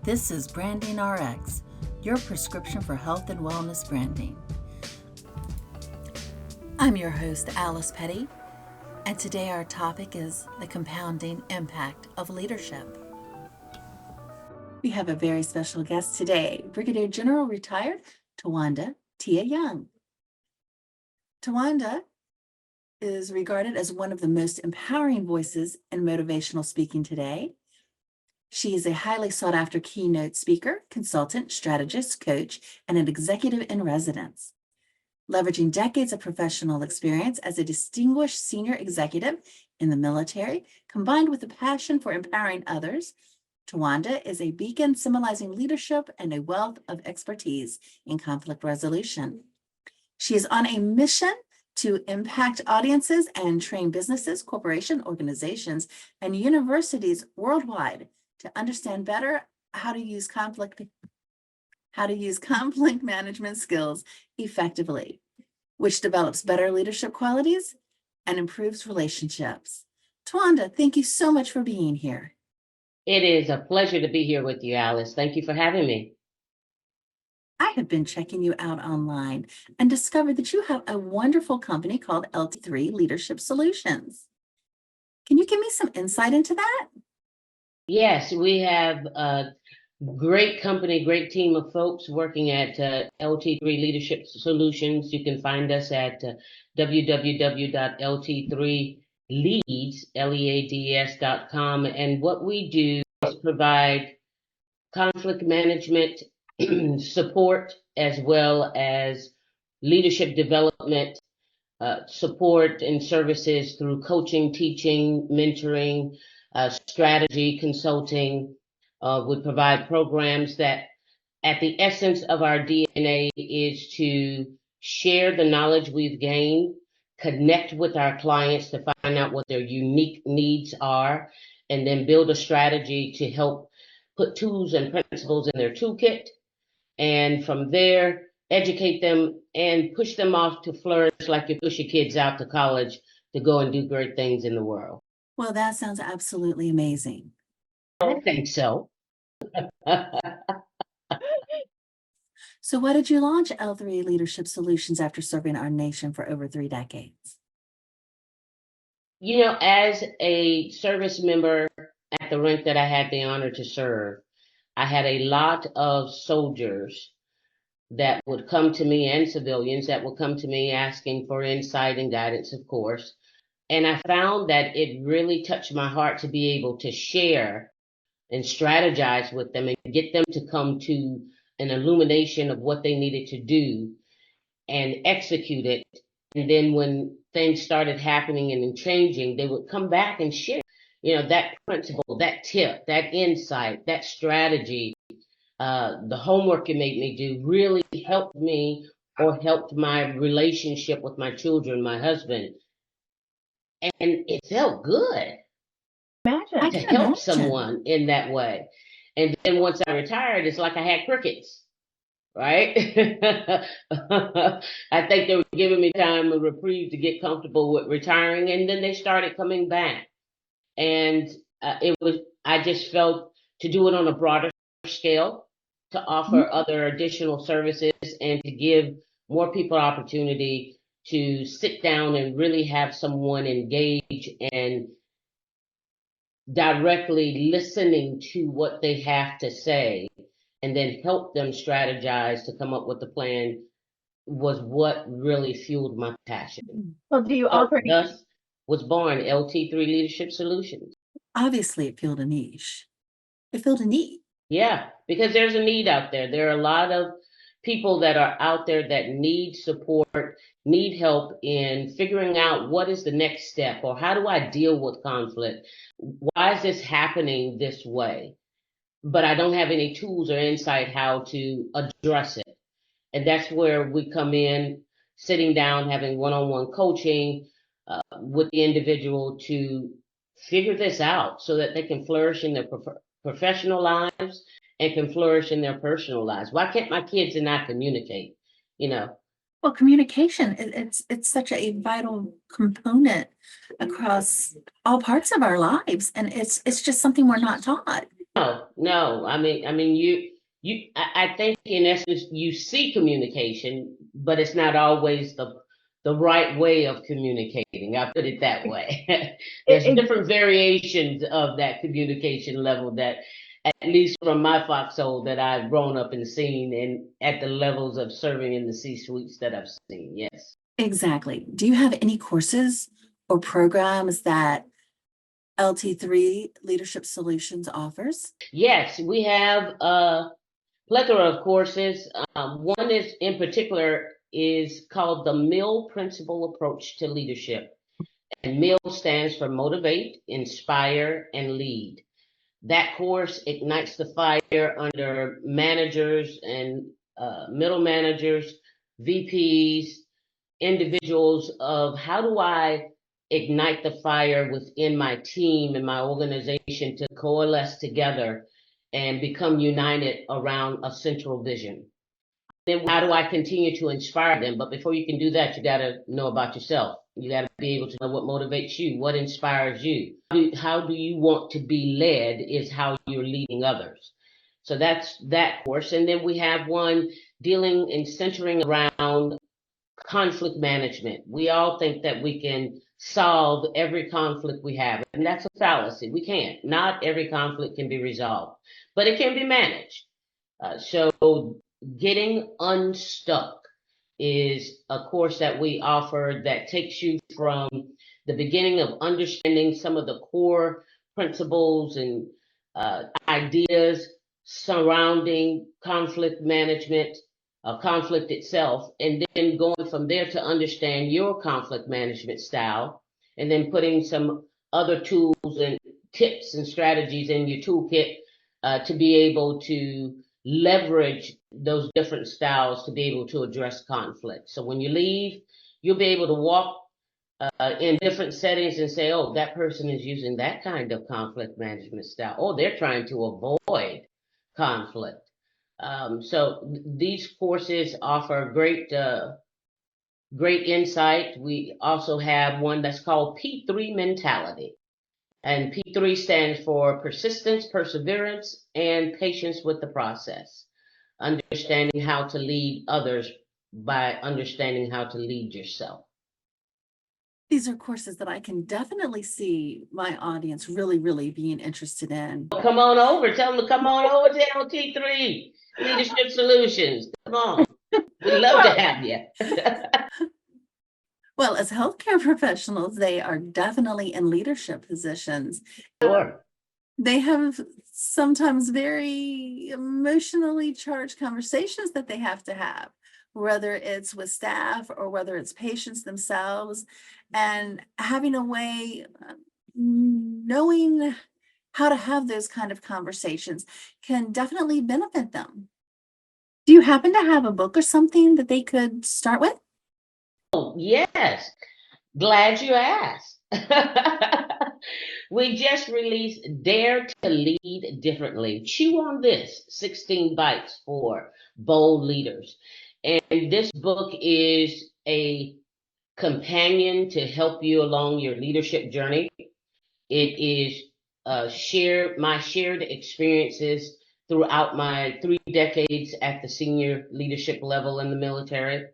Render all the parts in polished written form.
This is Branding RX, your prescription for health and wellness branding. I'm your host, Alice Petty, and today our topic is the compounding impact of leadership. We have a very special guest today, Brigadier General retired Twanda Tia Young. Twanda is regarded as one of the most empowering voices in motivational speaking today. She is a highly sought after keynote speaker, consultant, strategist, coach, and an executive in residence. Leveraging decades of professional experience as a distinguished senior executive in the military, combined with a passion for empowering others, Twanda is a beacon symbolizing leadership and a wealth of expertise in conflict resolution. She is on a mission to impact audiences and train businesses, corporations, organizations, and universities worldwide to understand better how to use conflict management skills effectively, which develops better leadership qualities and improves relationships. Twanda, thank you so much for being here. It is a pleasure to be here with you, Alice. Thank you for having me. I have been checking you out online and discovered that you have a wonderful company called LT3 Leadership Solutions. Can you give me some insight into that? Yes, we have a great company, great team of folks working at LT3 Leadership Solutions. You can find us at www.lt3leads.com. And what we do is provide conflict management support, as well as leadership development support and services through coaching, teaching, mentoring, strategy, consulting. We provide programs that, at the essence of our DNA, is to share the knowledge we've gained, connect with our clients to find out what their unique needs are, and then build a strategy to help put tools and principles in their toolkit. And from there, educate them and push them off to flourish like you push your kids out to college to go and do great things in the world. Well, that sounds absolutely amazing. I think so. So why did you launch L3 Leadership Solutions after serving our nation for over 3 decades? You know, as a service member at the rank that I had the honor to serve, I had a lot of soldiers that would come to me, and civilians that would come to me asking for insight and guidance, of course. And I found that it really touched my heart to be able to share and strategize with them and get them to come to an illumination of what they needed to do and execute it. And then when things started happening and changing, they would come back and share, that principle, that tip, that insight, that strategy. The homework it made me do really helped me, or helped my relationship with my children, my husband. And it felt good to help someone in that way. And then once I retired, it's like I had crickets, right? I think they were giving me time, a reprieve to get comfortable with retiring. And then they started coming back. And I just felt to do it on a broader scale, to offer other additional services, and to give more people opportunity to sit down and really have someone engage and directly listening to what they have to say, and then help them strategize to come up with a plan, was what really fueled my passion. Well, do you offer? Thus was born LT3 Leadership Solutions. Obviously, it filled a niche. It filled a need. Yeah, because there's a need out there. There are a lot of people that are out there that need support, need help in figuring out what is the next step, or how do I deal with conflict? Why is this happening this way? But I don't have any tools or insight how to address it. And that's where we come in, sitting down, having one-on-one coaching with the individual to figure this out so that they can flourish in their professional lives and can flourish in their personal lives. Why can't my kids and I communicate? Well, communication, it's such a vital component across all parts of our lives, and it's just something we're not taught. No. I think in essence you see communication, but it's not always the right way of communicating. I put it that way. There's It, different variations of that communication level that, at least from my foxhole that I've grown up and seen, and at the levels of serving in the C-suites that I've seen. Yes. exactly. Do you have any courses or programs that LT3 Leadership Solutions offers? Yes, we have plethora of courses. One is in particular is called the Mill Principle Approach to Leadership. And Mill stands for Motivate, Inspire, and Lead. That course ignites the fire under managers and middle managers, VPs, individuals of how do I ignite the fire within my team and my organization to coalesce together and become united around a central vision. Then how do I continue to inspire them? But before you can do that, you got to know about yourself. You got to be able to know what motivates you, what inspires you. How do you want to be led is how you're leading others. So that's that course. And then we have one dealing and centering around conflict management. We all think that we can solve every conflict we have, and that's a fallacy. We can't. Not every conflict can be resolved, but it can be managed. So getting unstuck is a course that we offer that takes you from the beginning of understanding some of the core principles and ideas surrounding conflict management, conflict itself, and then going from there to understand your conflict management style, and then putting some other tools and tips and strategies in your toolkit to be able to leverage those different styles to be able to address conflict. So when you leave, you'll be able to walk in different settings and say, oh, that person is using that kind of conflict management style. Oh, they're trying to avoid conflict. So these courses offer great insight. We also have one that's called P3 Mentality. And P3 stands for persistence, perseverance, and patience with the process. Understanding how to lead others by understanding how to lead yourself. These are courses that I can definitely see my audience really, really being interested in. Come on over. Tell them to come on over to LT3 Leadership Solutions. Come on. We'd love to have you. Well, as healthcare professionals, they are definitely in leadership positions. Sure. They have sometimes very emotionally charged conversations that they have to have, whether it's with staff or whether it's patients themselves, and having a way, knowing how to have those kind of conversations can definitely benefit them. Do you happen to have a book or something that they could start with? Oh, yes. Glad you asked. We just released Dare to Lead Differently. Chew on this 16 bites for bold leaders. And this book is a companion to help you along your leadership journey. It is my shared experiences throughout my 3 decades at the senior leadership level in the military.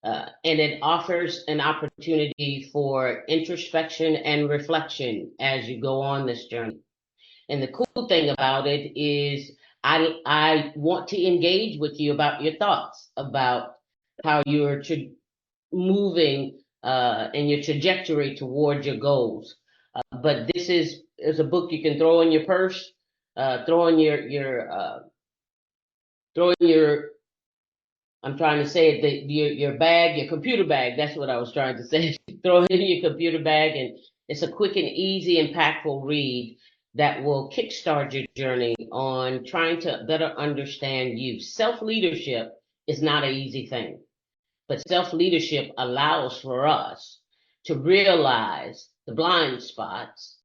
And it offers an opportunity for introspection and reflection as you go on this journey. And the cool thing about it is I want to engage with you about your thoughts about how you're moving in your trajectory toward your goals. But this is a book you can throw in your purse, throw in throw in your I'm trying to say it, your bag, your computer bag. That's what I was trying to say. Throw it in your computer bag, and it's a quick and easy, impactful read that will kickstart your journey on trying to better understand you. Self leadership is not an easy thing, but self leadership allows for us to realize the blind spots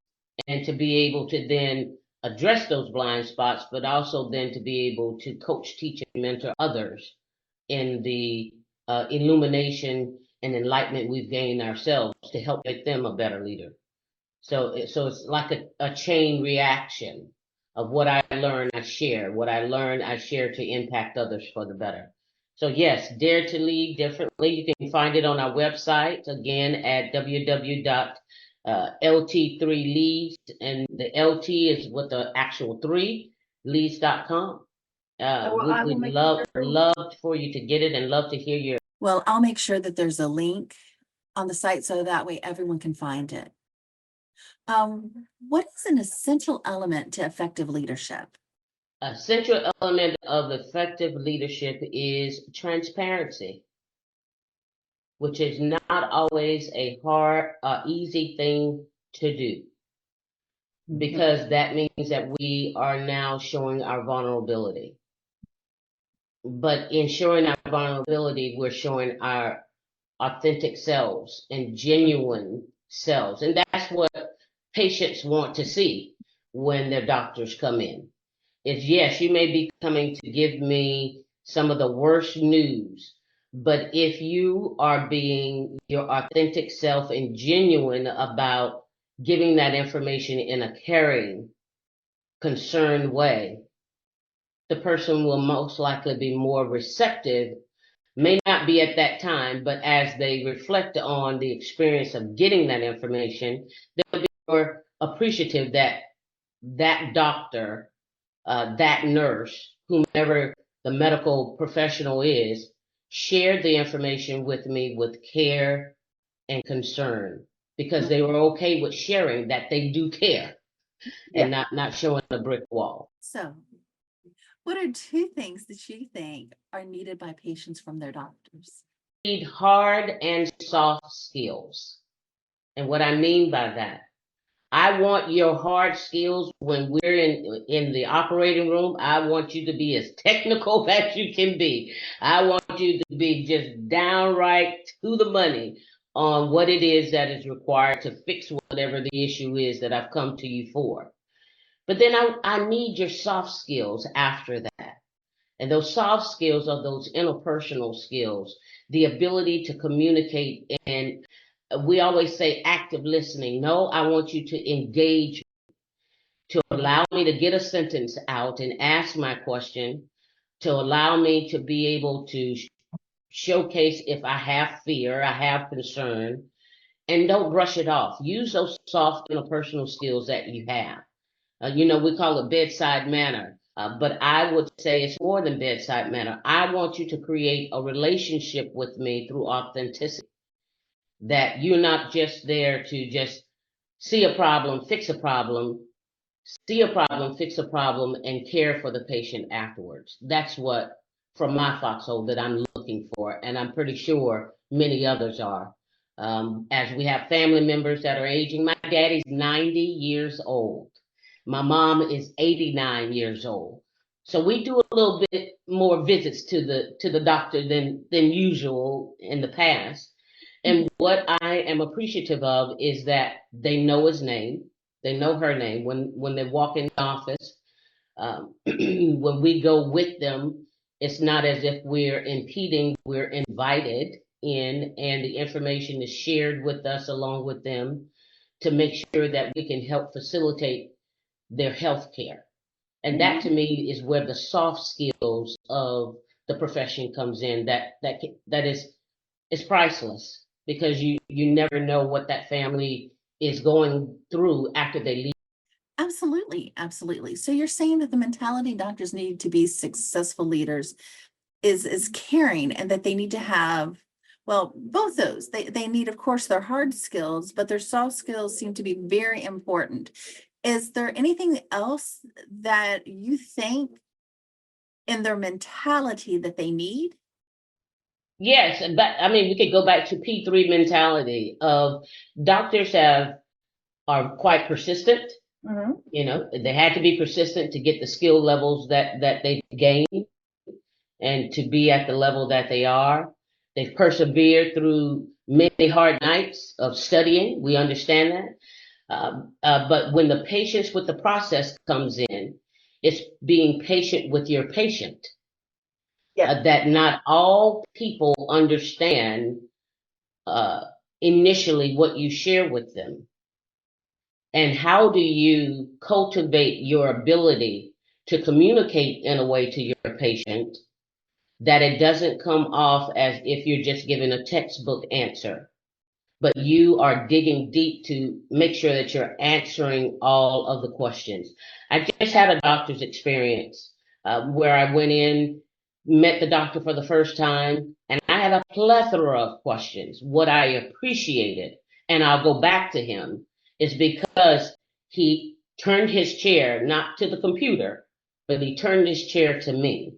and to be able to then address those blind spots, but also then to be able to coach, teach, and mentor others in the illumination and enlightenment we've gained ourselves to help make them a better leader. So it's like a chain reaction of what I learn, I share. What I learn, I share to impact others for the better. So yes, Dare to Lead Differently. You can find it on our website, again, at www.lt3leads, and the LT is with the actual three, leads.com. Well, I will We'd make love for you to get it and love to hear your. Well, I'll make sure that there's a link on the site so that way everyone can find it. What is an essential element to effective leadership? A central element of effective leadership is transparency, which is not always a easy thing to do, because that means that we are now showing our vulnerability. But in showing our vulnerability, we're showing our authentic selves and genuine selves. And that's what patients want to see when their doctors come in. Is yes, you may be coming to give me some of the worst news, but if you are being your authentic self and genuine about giving that information in a caring, concerned way, the person will most likely be more receptive. May not be at that time, but as they reflect on the experience of getting that information, they'll be more appreciative that that doctor, that nurse, whomever the medical professional is, shared the information with me with care and concern, because they were okay with sharing that they do care and not showing a brick wall. So, what are two things that you think are needed by patients from their doctors? Need hard and soft skills. And what I mean by that, I want your hard skills when we're in the operating room. I want you to be as technical as you can be. I want you to be just downright to the money on what it is that is required to fix whatever the issue is that I've come to you for. But then I need your soft skills after that. And those soft skills are those interpersonal skills, the ability to communicate. And we always say active listening. No, I want you to engage, to allow me to get a sentence out and ask my question, to allow me to be able to showcase if I have fear, I have concern, and don't brush it off. Use those soft interpersonal skills that you have. We call it bedside manner, but I would say it's more than bedside manner. I want you to create a relationship with me through authenticity, that you're not just there to just see a problem, fix a problem, fix a problem, and care for the patient afterwards. That's what, from my foxhole, that I'm looking for, and I'm pretty sure many others are. As we have family members that are aging, my daddy's 90 years old. My mom is 89 years old. So we do a little bit more visits to the doctor than usual in the past. And what I am appreciative of is that they know his name, they know her name when they walk in the office. When we go with them, it's not as if we're impeding, we're invited in, and the information is shared with us along with them to make sure that we can help facilitate their health care. And that to me is where the soft skills of the profession comes in. That is priceless, because you never know what that family is going through after they leave. Absolutely, absolutely. So you're saying that the mentality doctors need to be successful leaders is caring, and that they need to have, well, both those. They need, of course, their hard skills, but their soft skills seem to be very important. Is there anything else that you think in their mentality that they need? Yes, but I mean, we could go back to P3 mentality of doctors are quite persistent. They had to be persistent to get the skill levels that they gained and to be at the level that they are. They've persevered through many hard nights of studying. We understand that. But when the patience with the process comes in, it's being patient with your patient. That not all people understand initially what you share with them. And how do you cultivate your ability to communicate in a way to your patient that it doesn't come off as if you're just giving a textbook answer, but you are digging deep to make sure that you're answering all of the questions. I just had a doctor's experience where I went in, met the doctor for the first time, and I had a plethora of questions. What I appreciated, and I'll go back to him, is because he turned his chair not to the computer, but he turned his chair to me,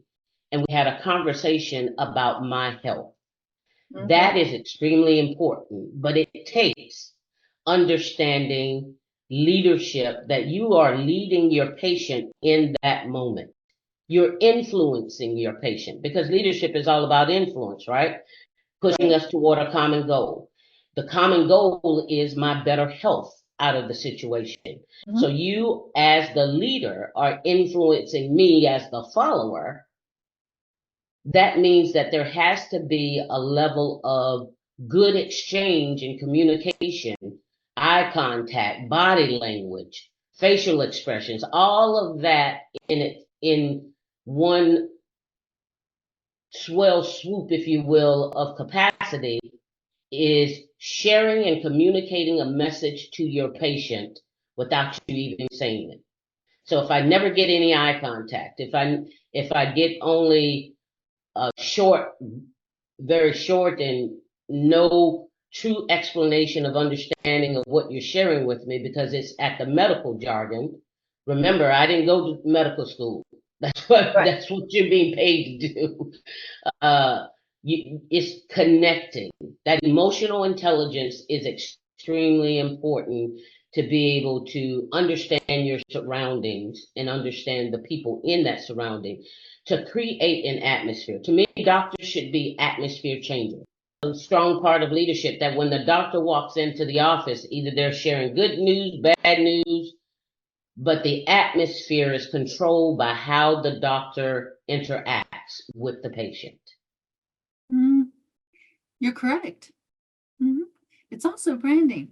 and we had a conversation about my health. That is extremely important, but it takes understanding leadership, that you are leading your patient in that moment. You're influencing your patient, because leadership is all about influence, right? Pushing us toward a common goal. The common goal is my better health out of the situation. So you, as the leader, are influencing me as the follower. That means that there has to be a level of good exchange and communication, eye contact, body language, facial expressions, all of that in one swell swoop, if you will, of capacity, is sharing and communicating a message to your patient without you even saying it. So if I never get any eye contact, if I get only a short, very short, and no true explanation of understanding of what you're sharing with me, because it's at the medical jargon. Remember, I didn't go to medical school. That's what you're being paid to do. It's connecting. That emotional intelligence is extremely important to be able to understand your surroundings and understand the people in that surrounding, to create an atmosphere. To me, doctors should be atmosphere changers. A strong part of leadership, that when the doctor walks into the office, either they're sharing good news, bad news, but the atmosphere is controlled by how the doctor interacts with the patient. You're correct. It's also branding.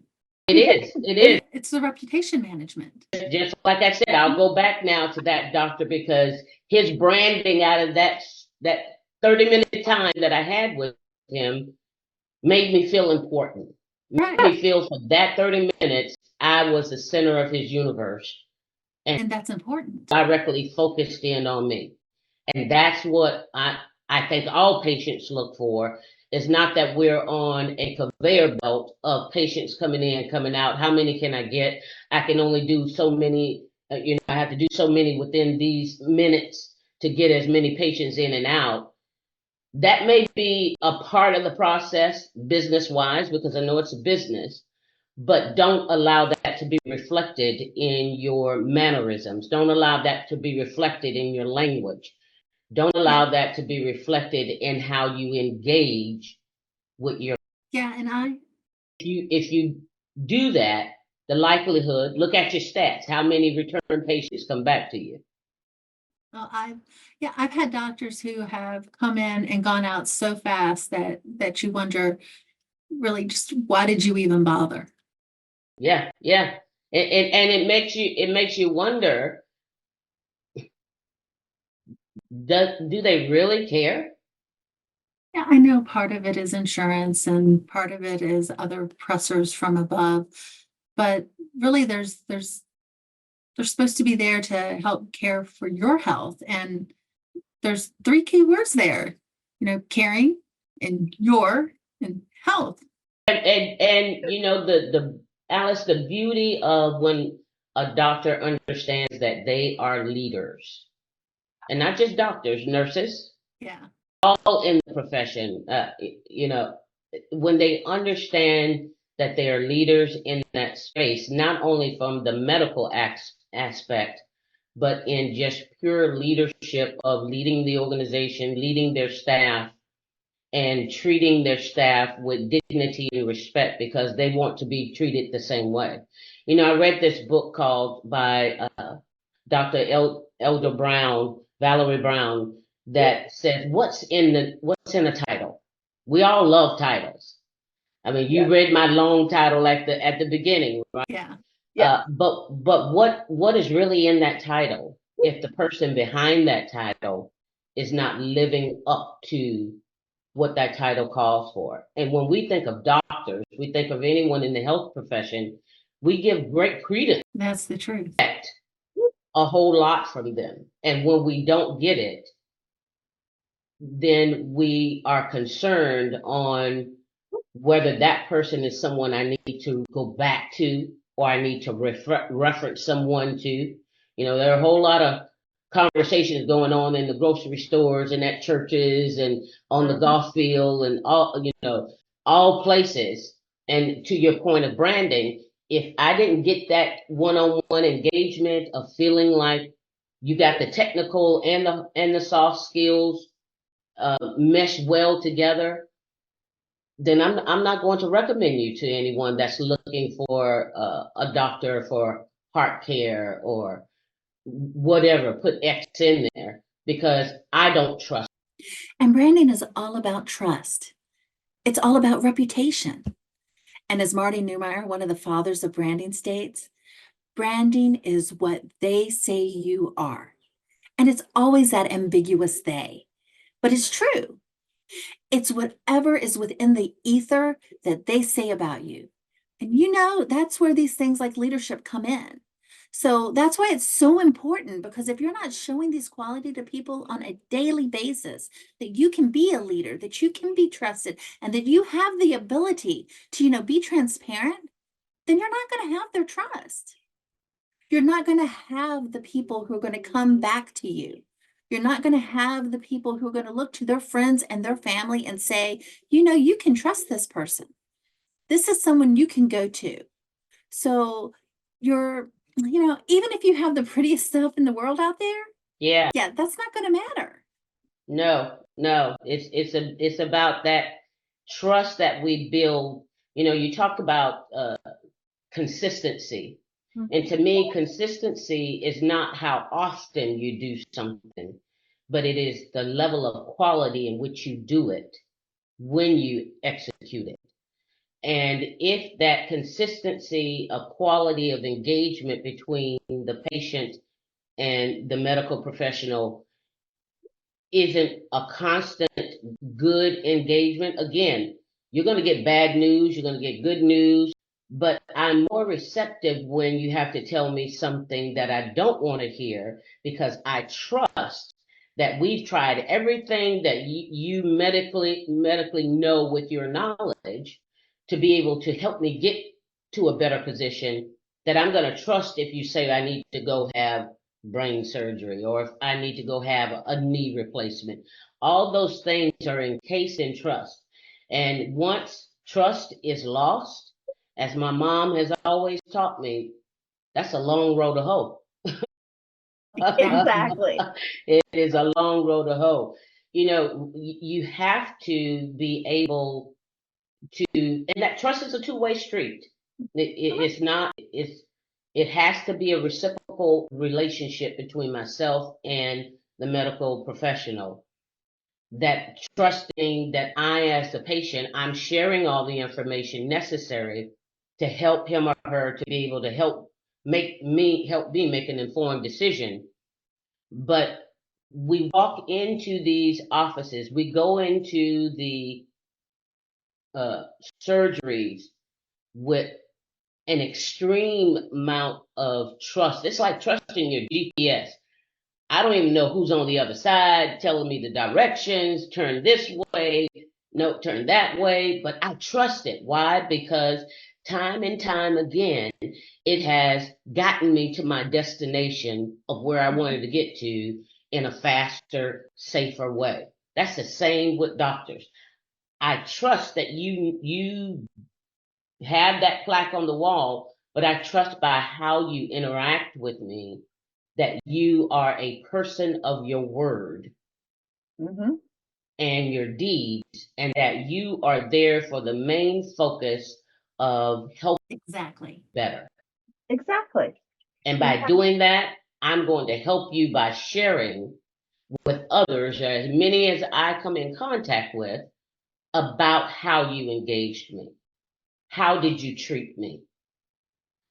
It is. It is. It's the reputation management. Just like I said, I'll go back now to that doctor, because his branding out of that 30-minute time that I had with him made me feel important. Made me feel for that 30 minutes I was the center of his universe. And that's important. Directly focused in on me. And that's what I think all patients look for. It's not that we're on a conveyor belt of patients coming in, coming out. How many can I get? I can only do so many, I have to do so many within these minutes to get as many patients in and out. That may be a part of the process business-wise, because I know it's a business, but don't allow that to be reflected in your mannerisms. Don't allow that to be reflected in your language. Don't allow that to be reflected in how you engage with your. And if you do that, the likelihood, look at your stats, how many return patients come back to you. Well, I've had doctors who have come in and gone out so fast that you wonder, really, just why did you even bother? Yeah. And it makes you wonder, do they really care? Yeah, I know part of it is insurance and part of it is other pressures from above, but really they're supposed to be there to help care for your health. And there's 3 key words there, caring and health. And the Alice, the beauty of when a doctor understands that they are leaders, and not just doctors, nurses, all in the profession, when they understand that they are leaders in that space, not only from the medical aspect, but in just pure leadership of leading the organization, leading their staff, and treating their staff with dignity and respect, because they want to be treated the same way. I read this book called by Dr. Elder Brown, Valerie Brown, that says what's in a title. We all love titles. I mean, you read my long title at the beginning, right? Yeah. But what is really in that title if the person behind that title is not living up to what that title calls for? And when we think of doctors, we think of anyone in the health profession, we give great credence. That's the truth. A whole lot from them. And when we don't get it, then we are concerned on whether that person is someone I need to go back to or I need to reference someone to. You know, there are a whole lot of conversations going on in the grocery stores and at churches and on the golf field and all, you know, all places. And to your point of branding, if I didn't get that one-on-one engagement of feeling like you got the technical and the soft skills mesh well together, then I'm not going to recommend you to anyone that's looking for a doctor for heart care or whatever. Put X in there because I don't trust. And branding is all about trust. It's all about reputation. And as Marty Neumeyer, one of the fathers of branding, states, branding is what they say you are. And it's always that ambiguous they, but it's true. It's whatever is within the ether that they say about you. And you know, that's where these things like leadership come in. So that's why it's so important, because if you're not showing these quality to people on a daily basis, that you can be a leader, that you can be trusted, and that you have the ability to, be transparent, then you're not going to have their trust. You're not going to have the people who are going to come back to you. You're not going to have the people who are going to look to their friends and their family and say, you can trust this person. This is someone you can go to. So even if you have the prettiest stuff in the world out there, Yeah, that's not going to matter. no, it's about that trust that we build. You know, you talk about consistency. And to me, consistency is not how often you do something, but it is the level of quality in which you do it when you execute it. And if that consistency of quality of engagement between the patient and the medical professional isn't a constant good engagement, again, you're going to get bad news, you're going to get good news, but I'm more receptive when you have to tell me something that I don't want to hear because I trust that we've tried everything that you medically know with your knowledge to be able to help me get to a better position, that I'm going to trust if you say I need to go have brain surgery or if I need to go have a knee replacement. All those things are encased in trust. And once trust is lost, as my mom has always taught me, that's a long road to hoe. Exactly. It is a long road to hoe. You know, you have to be able to, and that trust is a two-way street. It's not, it has to be a reciprocal relationship between myself and the medical professional. That trusting that I, as the patient, I'm sharing all the information necessary to help him or her to be able to help me make an informed decision. But we walk into these offices, we go into the uh, surgeries with an extreme amount of trust. It's like trusting your GPS. I don't even know who's on the other side telling me the directions, turn this way, no, turn that way, but I trust it. Why? Because time and time again, it has gotten me to my destination of where I wanted to get to in a faster, safer way. That's the same with doctors. I trust that you have that plaque on the wall, but I trust by how you interact with me that you are a person of your word and your deeds, and that you are there for the main focus of help Exactly. better. Exactly. And by doing that, I'm going to help you by sharing with others, as many as I come in contact with, about how you engaged me. How did you treat me?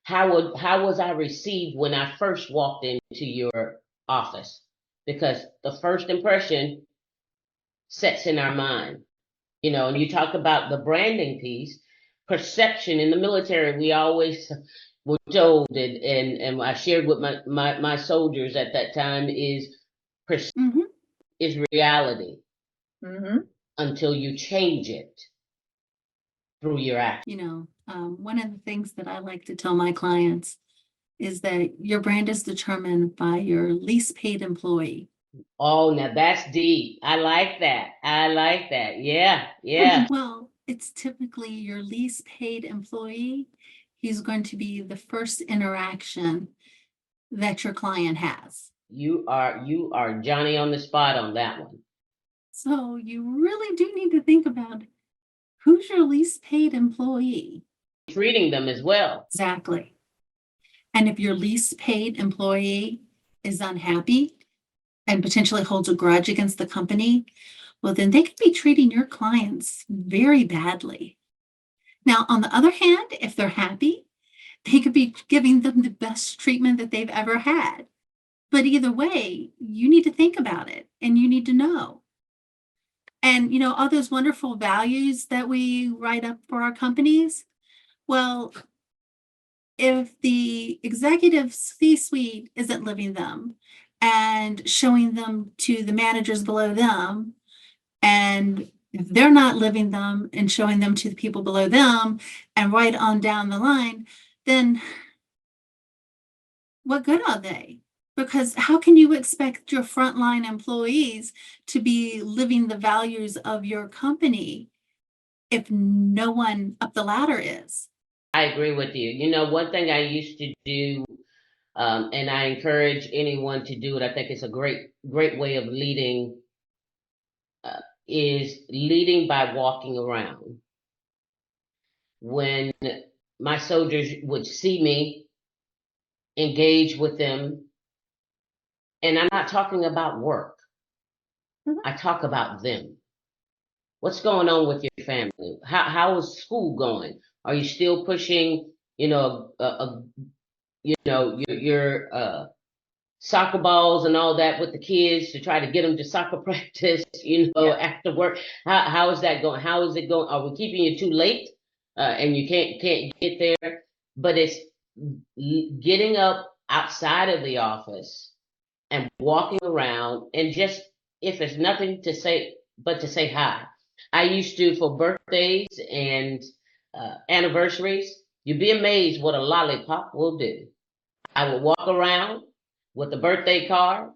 how was I received when I first walked into your office? Because the first impression sets in our mind, and you talk about the branding piece, perception in the military, we always were told, and I shared with my soldiers at that time, is Mm-hmm. is reality Mm-hmm. until you change it through your action. One of the things that I like to tell my clients is that your brand is determined by your least paid employee. Oh, now that's deep. I like that. I like that. Yeah, yeah. Well, it's typically your least paid employee. He's going to be the first interaction that your client has. You are Johnny on the spot on that one. So you really do need to think about who's your least paid employee. Treating them as well. Exactly. And if your least paid employee is unhappy and potentially holds a grudge against the company, well, then they could be treating your clients very badly. Now, on the other hand, if they're happy, they could be giving them the best treatment that they've ever had. But either way, you need to think about it and you need to know. And, all those wonderful values that we write up for our companies, well, if the executive C-suite isn't living them and showing them to the managers below them, and if they're not living them and showing them to the people below them and right on down the line, then what good are they? Because how can you expect your frontline employees to be living the values of your company if no one up the ladder is? I agree with you. One thing I used to do, and I encourage anyone to do it. I think it's a great way of leading, uh, is leading by walking around. When my soldiers would see me, engage with them, and I'm not talking about work. I talk about them. What's going on with your family? How is school going? Are you still pushing, your soccer balls and all that with the kids to try to get them to soccer practice, after work? How is that going? How is it going? Are we keeping you too late, and you can't get there? But it's getting up outside of the office and walking around, and just, if it's nothing to say but to say hi. I used to, for birthdays and anniversaries, you'd be amazed what a lollipop will do. I would walk around with a birthday card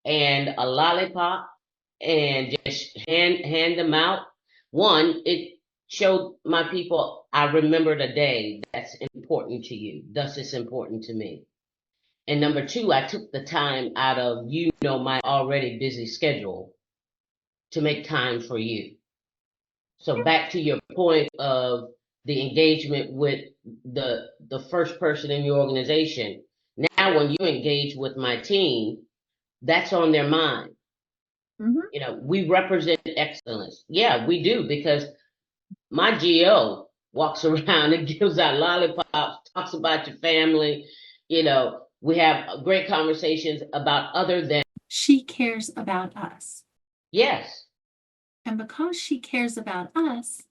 and a lollipop and just hand them out. One, it showed my people I remembered a day that's important to you. Thus, it's important to me. And number two, I took the time out of, my already busy schedule to make time for you. So back to your point of the engagement with the first person in your organization. Now, when you engage with my team, that's on their mind. We represent excellence. Yeah, we do, because my GO walks around and gives out lollipops, talks about your family. We have great conversations about other than. She cares about us. Yes. And because she cares about us,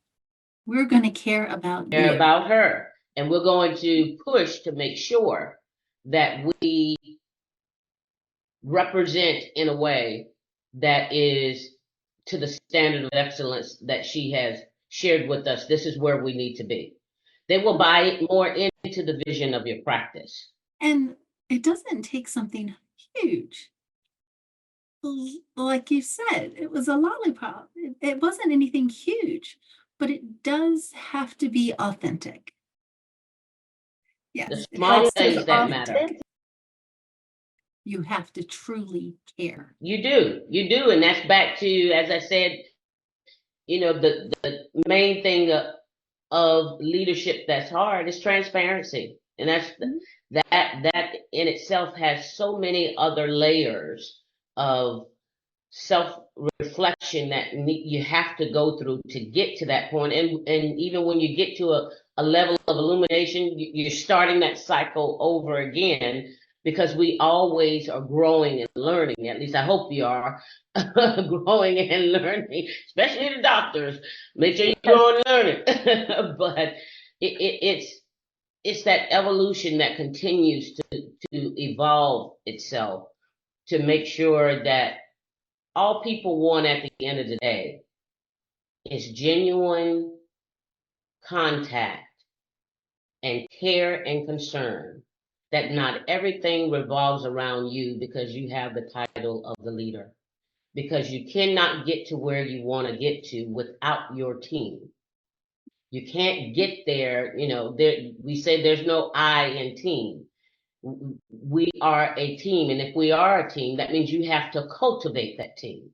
we're going to care about you. Care about her. And we're going to push to make sure that we represent in a way that is to the standard of excellence that she has shared with us. This is where we need to be. They will buy more into the vision of your practice. And it doesn't take something huge. Like you said, it was a lollipop. It wasn't anything huge, but it does have to be authentic. Yes, the small things that authentic. matter. You have to truly care. You do. And that's back to, as I said, the main thing of leadership that's hard is transparency. And that's that in itself has so many other layers of self-reflection that you have to go through to get to that point. And even when you get to a level of illumination, you're starting that cycle over again, because we always are growing and learning. At least I hope you are growing and learning, especially the doctors. Make sure you're growing and learning. But it's that evolution that continues to evolve itself, to make sure that all people want at the end of the day is genuine contact and care and concern, that not everything revolves around you because you have the title of the leader, because you cannot get to where you want to get to without your team. You can't get there, we say there's no I in team. We are a team, and if we are a team, that means you have to cultivate that team.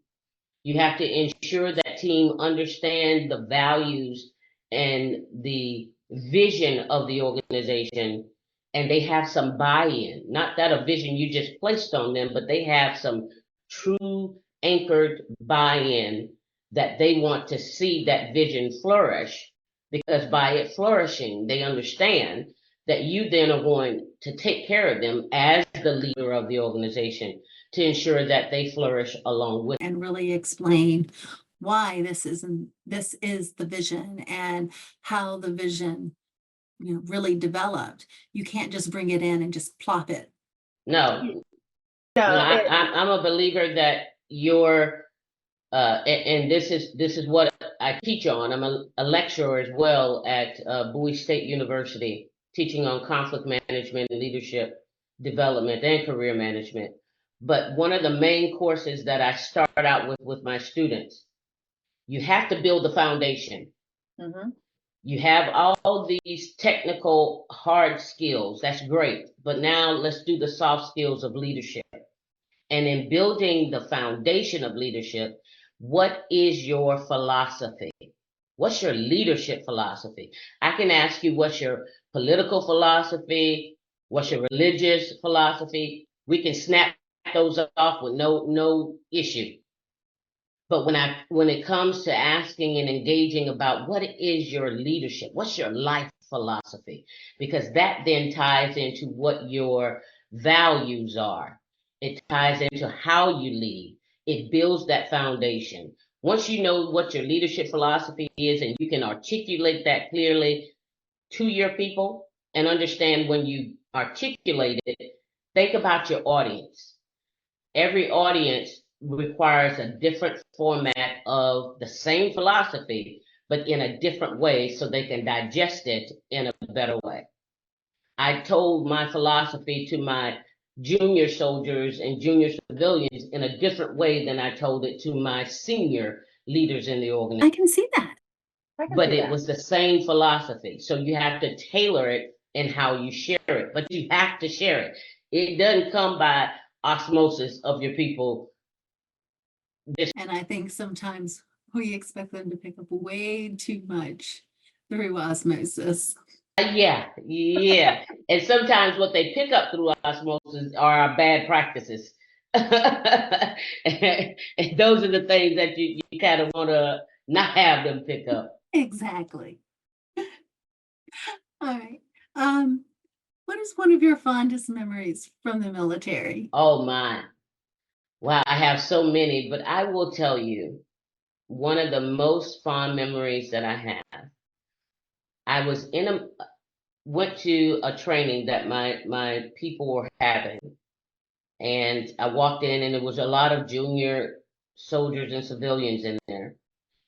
You have to ensure that team understand the values and the vision of the organization, and they have some buy-in. Not that a vision you just placed on them, but they have some true anchored buy-in, that they want to see that vision flourish, because by it flourishing, they understand that you then are going to take care of them as the leader of the organization, to ensure that they flourish along with. And really explain why this is the vision, and how the vision really developed. You can't just bring it in and just plop it. No, I'm a believer that and this is what I teach on. I'm a lecturer as well at Bowie State University, teaching on conflict management, leadership development, and career management. But one of the main courses that I start out with my students, you have to build the foundation. Mm-hmm. You have all these technical hard skills. That's great. But now let's do the soft skills of leadership. And in building the foundation of leadership, what is your philosophy? What's your leadership philosophy? I can ask you, what's your political philosophy? What's your religious philosophy? We can snap those off with no issue. But when it comes to asking and engaging about what is your leadership, what's your life philosophy? Because that then ties into what your values are. It ties into how you lead. It builds that foundation. Once you know what your leadership philosophy is, and you can articulate that clearly to your people, and understand when you articulate it, think about your audience. Every audience requires a different format of the same philosophy, but in a different way, so they can digest it in a better way. I told my philosophy to my junior soldiers and junior civilians in a different way than I told it to my senior leaders in the organization. I can see that. But it was the same philosophy. So you have to tailor it in how you share it, but you have to share it. It doesn't come by osmosis of your people. And I think sometimes we expect them to pick up way too much through osmosis. Yeah. And sometimes what they pick up through osmosis are our bad practices. And those are the things that you kind of want to not have them pick up. Exactly. All right. What is one of your fondest memories from the military? Oh my. Wow, I have so many, but I will tell you one of the most fond memories that I have. I went to a training that my people were having, and I walked in, and there was a lot of junior soldiers and civilians in there.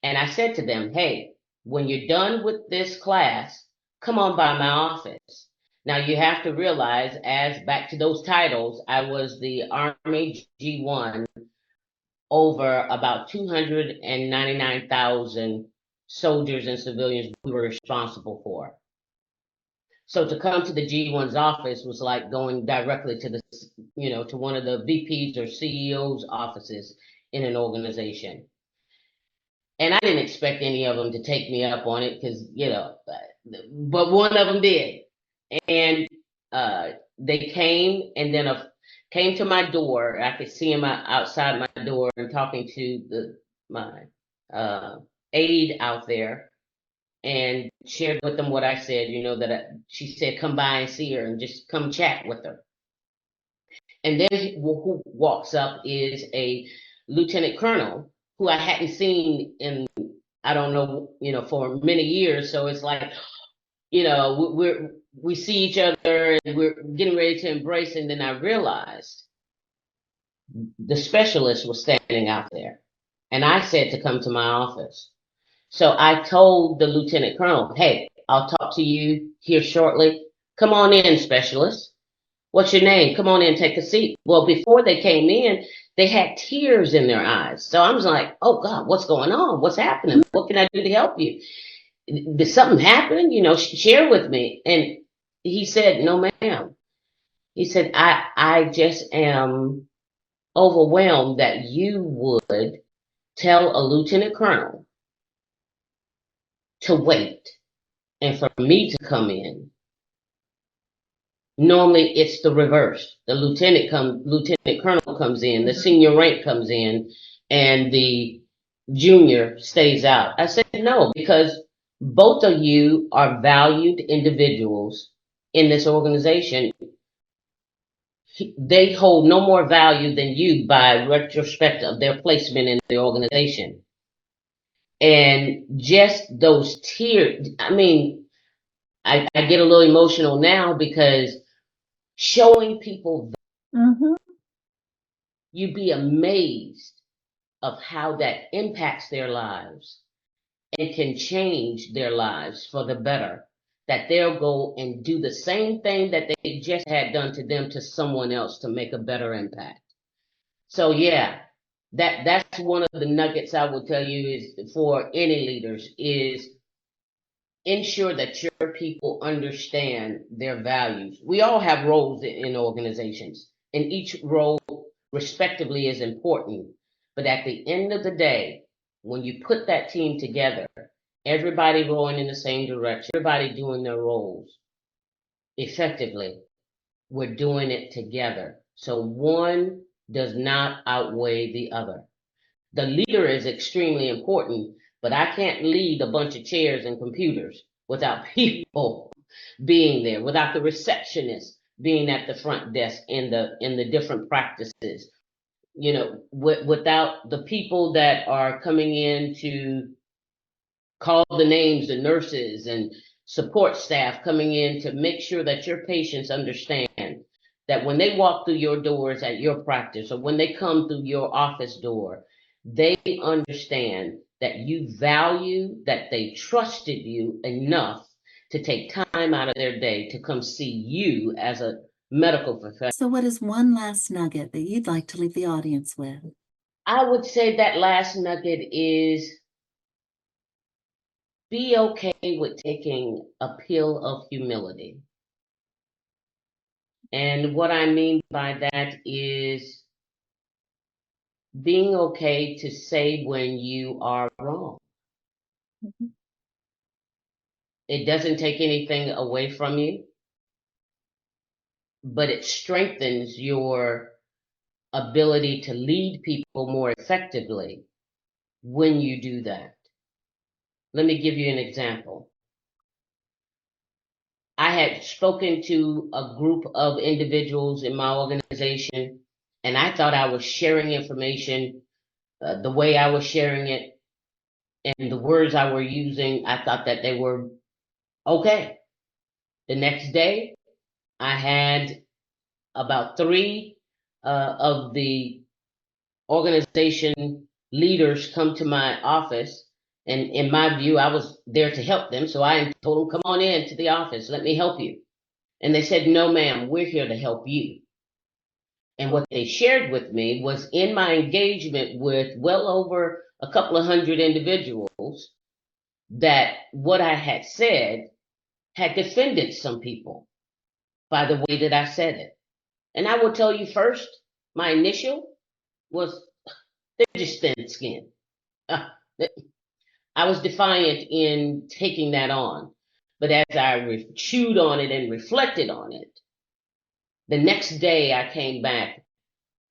And I said to them, hey, when you're done with this class, come on by my office. Now you have to realize, as back to those titles, I was the Army G1 over about 299,000 soldiers and civilians we were responsible for. So to come to the G1's office was like going directly to to one of the VPs or CEO's offices in an organization. And I didn't expect any of them to take me up on it, because, but one of them did. And they came, and then came to my door. I could see him outside my door and talking to my aide out there, and shared with them what I said. She said, "Come by and see her, and just come chat with her." And then who walks up is a lieutenant colonel who I hadn't seen in, I don't know, for many years. So it's like, we see each other and we're getting ready to embrace. And then I realized the specialist was standing out there, and I said to come to my office. So I told the lieutenant colonel, "Hey, I'll talk to you here shortly. Come on in, specialist. What's your name? Come on in, take a seat." Well, before they came in, they had tears in their eyes. So I was like, "Oh God, what's going on? What's happening? What can I do to help you? Did something happen? Share with me." And he said, "No, ma'am." He said, I just am overwhelmed that you would tell a lieutenant colonel to wait and for me to come in. Normally it's the reverse. The lieutenant colonel comes in, the senior rank comes in, and the junior stays out. I said no, because both of you are valued individuals in this organization. They hold no more value than you by retrospect of their placement in the organization. And just those tears, I mean, I get a little emotional now because showing people, you'd be amazed of how that impacts their lives and can change their lives for the better. That they'll go and do the same thing that they just had done to them to someone else to make a better impact. So yeah, that's one of the nuggets I will tell you is for any leaders is ensure that your people understand their values. We all have roles in organizations, and each role respectively is important. But at the end of the day, when you put that team together, everybody rowing in the same direction, everybody doing their roles effectively, we're doing it together. So one does not outweigh the other. The leader is extremely important, but I can't lead a bunch of chairs and computers without people being there, without the receptionist being at the front desk in the different practices. Without the people that are coming in to call the names, the nurses and support staff coming in to make sure that your patients understand that when they walk through your doors at your practice or when they come through your office door, they understand that you value, that they trusted you enough to take time out of their day to come see you as a medical professional. So what is one last nugget that you'd like to leave the audience with? I would say that last nugget is be okay with taking a pill of humility. And what I mean by that is being okay to say when you are wrong. It doesn't take anything away from you, but it strengthens your ability to lead people more effectively when you do that. Let me give you an example. I had spoken to a group of individuals in my organization, and I thought I was sharing information the way I was sharing it and the words I were using. I thought that they were okay. The next day, I had about three of the organization leaders come to my office. And in my view, I was there to help them. So I told them, "Come on in to the office. Let me help you." And they said, "No, ma'am, we're here to help you." And what they shared with me was in my engagement with well over a couple of hundred individuals, that what I had said had offended some people by the way that I said it. And I will tell you first, my initial was they're just thin skinned. I was defiant in taking that on. But as I chewed on it and reflected on it, the next day I came back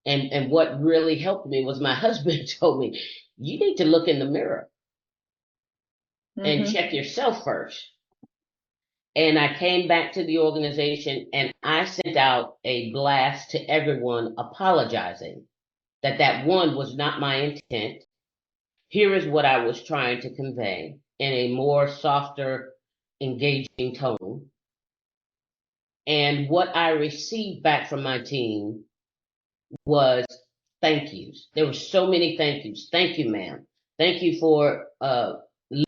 And what really helped me was my husband told me, you need to look in the mirror and check yourself first. And I came back to the organization and I sent out a blast to everyone apologizing that one was not my intent. Here is what I was trying to convey in a more softer, engaging tone. And what I received back from my team was thank yous. There were so many thank yous. Thank you, ma'am. Thank you for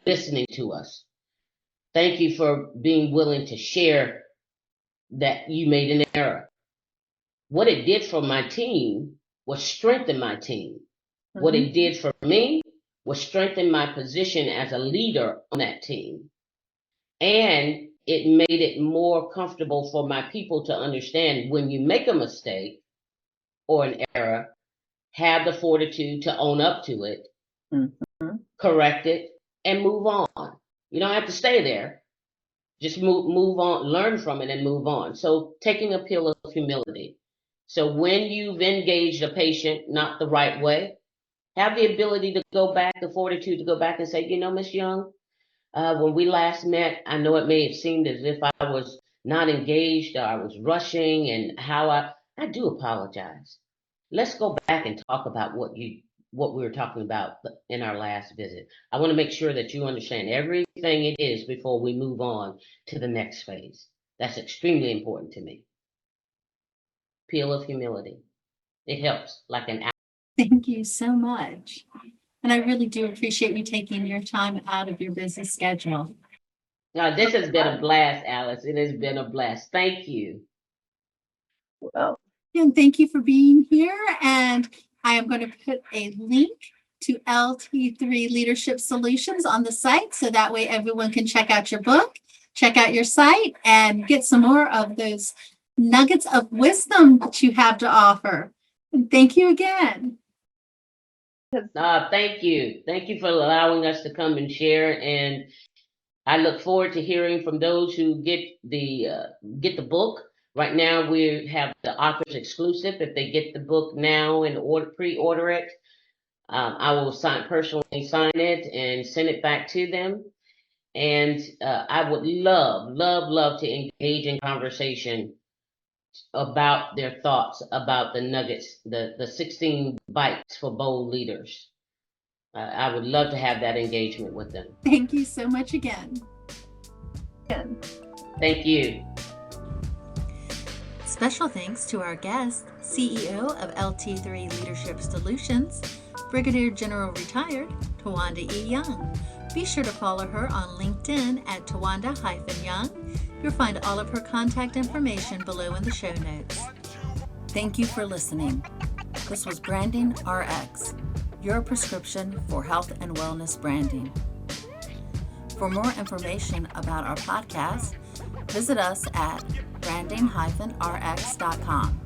listening to us. Thank you for being willing to share that you made an error. What it did for my team was strengthen my team. What it did for me was strengthen my position as a leader on that team. And it made it more comfortable for my people to understand when you make a mistake or an error, have the fortitude to own up to it, correct it, and move on. You don't have to stay there. Just move on, learn from it, and move on. So taking a pill of humility. So when you've engaged a patient not the right way, have the ability to go back, the fortitude to go back and say, Miss Young, when we last met, I know it may have seemed as if I was not engaged or I was rushing, and how I do apologize. Let's go back and talk about what we were talking about in our last visit. I want to make sure that you understand everything it is before we move on to the next phase. That's extremely important to me. Peel of humility. It helps like an apple. Thank you so much. And I really do appreciate you taking your time out of your busy schedule. Now, this has been a blast, Alice. It has been a blast. Thank you. Well, and thank you for being here. And I am going to put a link to LT3 Leadership Solutions on the site, so that way everyone can check out your book, check out your site, and get some more of those nuggets of wisdom that you have to offer. And thank you again. Thank you. Thank you for allowing us to come and share. And I look forward to hearing from those who get the book. Right now, we have the author's exclusive. If they get the book now and pre-order it, I will personally sign it and send it back to them. And I would love to engage in conversation about their thoughts about the nuggets, the 16 bites for bold leaders. I would love to have that engagement with them. Thank you so much again. Thank you. Special thanks to our guest, CEO of LT3 Leadership Solutions, Brigadier General Retired, Twanda Tia Young. Be sure to follow her on LinkedIn at Twanda-Young. You'll find all of her contact information below in the show notes. Thank you for listening. This was Branding RX, your prescription for health and wellness branding. For more information about our podcast, visit us at branding-rx.com.